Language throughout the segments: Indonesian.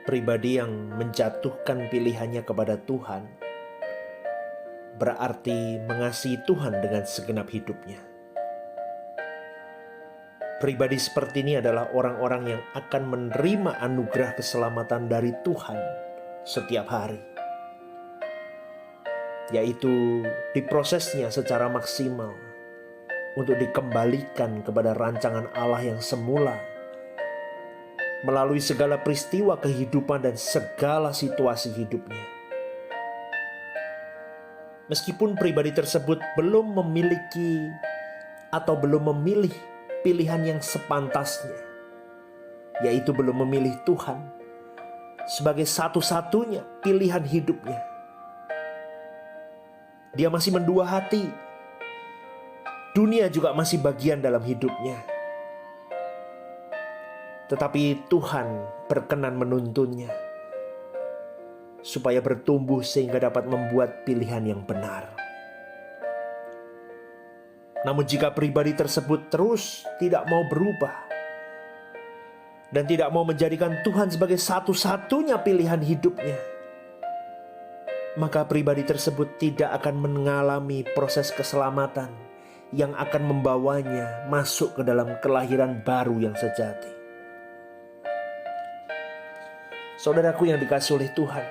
Pribadi yang menjatuhkan pilihannya kepada Tuhan berarti mengasihi Tuhan dengan segenap hidupnya. Pribadi seperti ini adalah orang-orang yang akan menerima anugerah keselamatan dari Tuhan setiap hari, yaitu diprosesnya secara maksimal untuk dikembalikan kepada rancangan Allah yang semula melalui segala peristiwa kehidupan dan segala situasi hidupnya. Meskipun pribadi tersebut belum memiliki atau belum memilih pilihan yang sepantasnya, yaitu belum memilih Tuhan sebagai satu-satunya pilihan hidupnya, dia masih mendua hati. Dunia juga masih bagian dalam hidupnya. Tetapi Tuhan berkenan menuntunnya supaya bertumbuh sehingga dapat membuat pilihan yang benar. Namun jika pribadi tersebut terus tidak mau berubah dan tidak mau menjadikan Tuhan sebagai satu-satunya pilihan hidupnya, maka pribadi tersebut tidak akan mengalami proses keselamatan yang akan membawanya masuk ke dalam kelahiran baru yang sejati. Saudaraku yang dikasihi oleh Tuhan,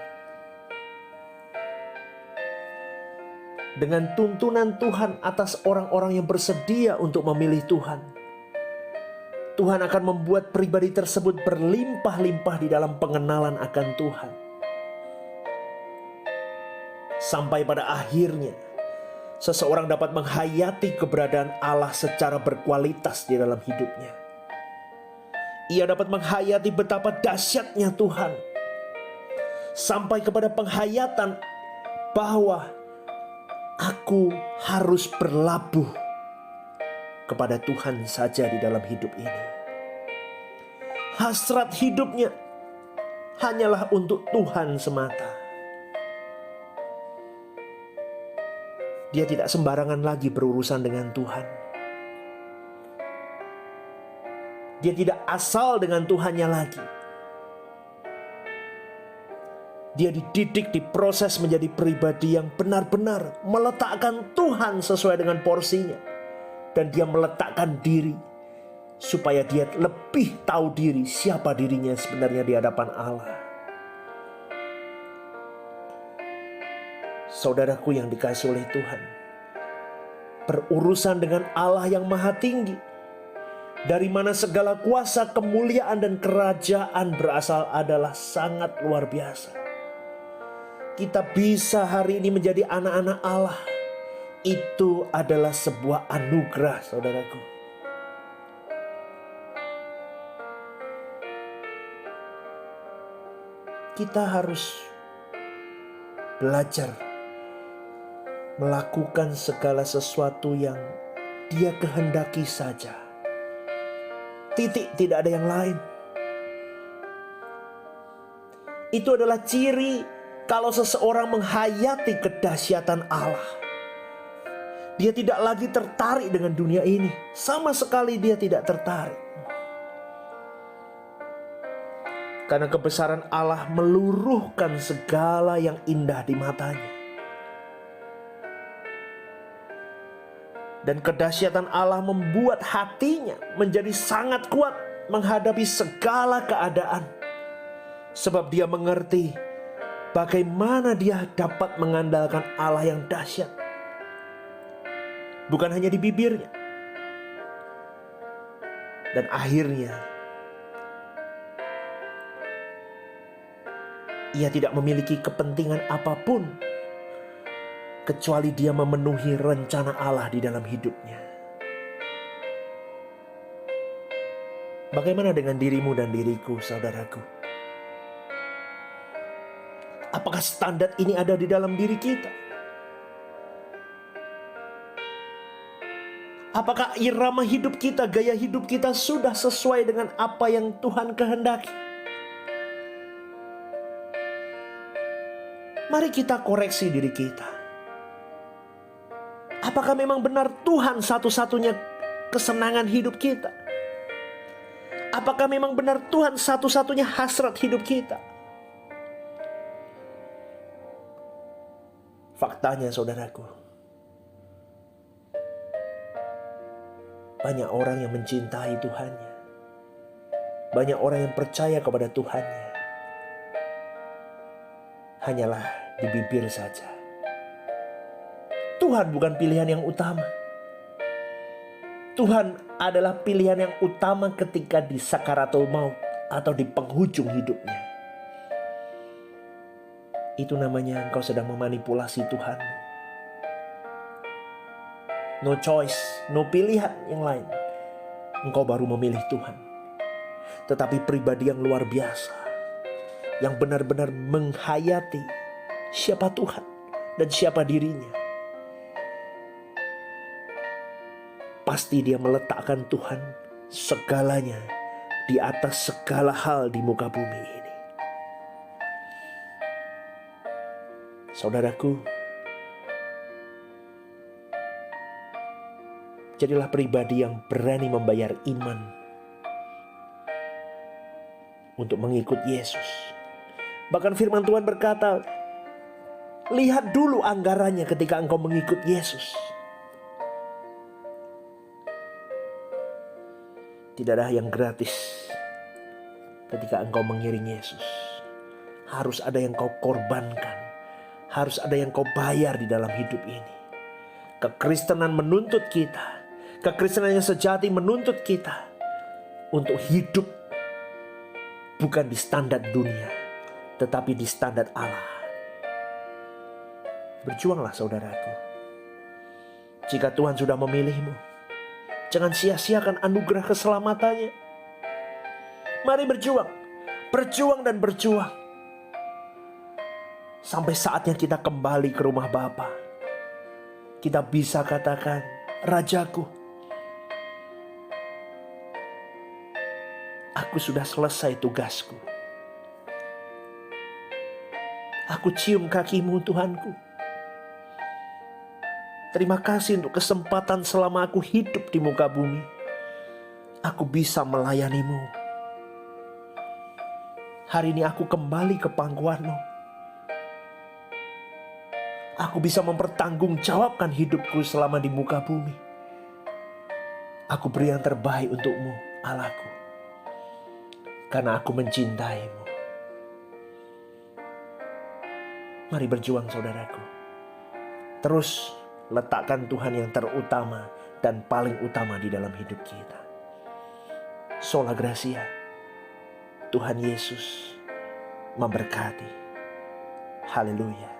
dengan tuntunan Tuhan atas orang-orang yang bersedia untuk memilih Tuhan, Tuhan akan membuat pribadi tersebut berlimpah-limpah di dalam pengenalan akan Tuhan. Sampai pada akhirnya, seseorang dapat menghayati keberadaan Allah secara berkualitas di dalam hidupnya. Ia dapat menghayati betapa dahsyatnya Tuhan, sampai kepada penghayatan bahwa aku harus berlabuh kepada Tuhan saja di dalam hidup ini. Hasrat hidupnya hanyalah untuk Tuhan semata. Dia tidak sembarangan lagi berurusan dengan Tuhan. Dia tidak asal dengan Tuhannya lagi. Dia dididik, diproses menjadi pribadi yang benar-benar meletakkan Tuhan sesuai dengan porsinya. Dan dia meletakkan diri supaya dia lebih tahu diri siapa dirinya sebenarnya di hadapan Allah. Saudaraku yang dikasihi oleh Tuhan, berurusan dengan Allah yang maha tinggi, dari mana segala kuasa, kemuliaan, dan kerajaan berasal adalah sangat luar biasa. Kita bisa hari ini menjadi anak-anak Allah. Itu adalah sebuah anugerah, saudaraku. Kita harus belajar melakukan segala sesuatu yang Dia kehendaki saja. Titik, tidak ada yang lain. Itu adalah ciri kalau seseorang menghayati kedahsyatan Allah. Dia tidak lagi tertarik dengan dunia ini. Sama sekali dia tidak tertarik. Karena kebesaran Allah meluruhkan segala yang indah di matanya. Dan kedahsyatan Allah membuat hatinya menjadi sangat kuat menghadapi segala keadaan. Sebab dia mengerti bagaimana dia dapat mengandalkan Allah yang dahsyat. Bukan hanya di bibirnya. Dan akhirnya ia tidak memiliki kepentingan apapun kecuali dia memenuhi rencana Allah di dalam hidupnya. Bagaimana dengan dirimu dan diriku, saudaraku? Apakah standar ini ada di dalam diri kita? Apakah irama hidup kita, gaya hidup kita sudah sesuai dengan apa yang Tuhan kehendaki? Mari kita koreksi diri kita. Apakah memang benar Tuhan satu-satunya kesenangan hidup kita? Apakah memang benar Tuhan satu-satunya hasrat hidup kita? Faktanya saudaraku, banyak orang yang mencintai Tuhannya. Banyak orang yang percaya kepada Tuhannya. Hanyalah di bibir saja. Tuhan bukan pilihan yang utama. Tuhan adalah pilihan yang utama ketika di sakaratul maut atau di penghujung hidupnya. Itu namanya engkau sedang memanipulasi Tuhan. No choice, no pilihan yang lain. Engkau baru memilih Tuhan. Tetapi pribadi yang luar biasa, yang benar-benar menghayati siapa Tuhan dan siapa dirinya, pasti dia meletakkan Tuhan segalanya di atas segala hal di muka bumi ini. Saudaraku, jadilah pribadi yang berani membayar iman untuk mengikut Yesus. Bahkan firman Tuhan berkata, lihat dulu anggarannya ketika engkau mengikut Yesus. Tidak ada yang gratis ketika engkau mengiring Yesus. Harus ada yang kau korbankan. Harus ada yang kau bayar di dalam hidup ini. Kekristenan menuntut kita. Kekristenan yang sejati menuntut kita untuk hidup bukan di standar dunia, tetapi di standar Allah. Berjuanglah saudaraku. Jika Tuhan sudah memilihmu, jangan sia-siakan anugerah keselamatannya. Mari berjuang. Berjuang dan berjuang. Sampai saatnya kita kembali ke rumah Bapa. Kita bisa katakan, Rajaku, aku sudah selesai tugasku. Aku cium kakimu Tuhanku. Terima kasih untuk kesempatan selama aku hidup di muka bumi. Aku bisa melayanimu. Hari ini aku kembali ke pangkuanmu. Aku bisa mempertanggungjawabkan hidupku selama di muka bumi. Aku beri yang terbaik untukmu, Allahku. Karena aku mencintaimu. Mari berjuang saudaraku. Terus letakkan Tuhan yang terutama dan paling utama di dalam hidup kita. Sola Gracia. Tuhan Yesus memberkati. Haleluya.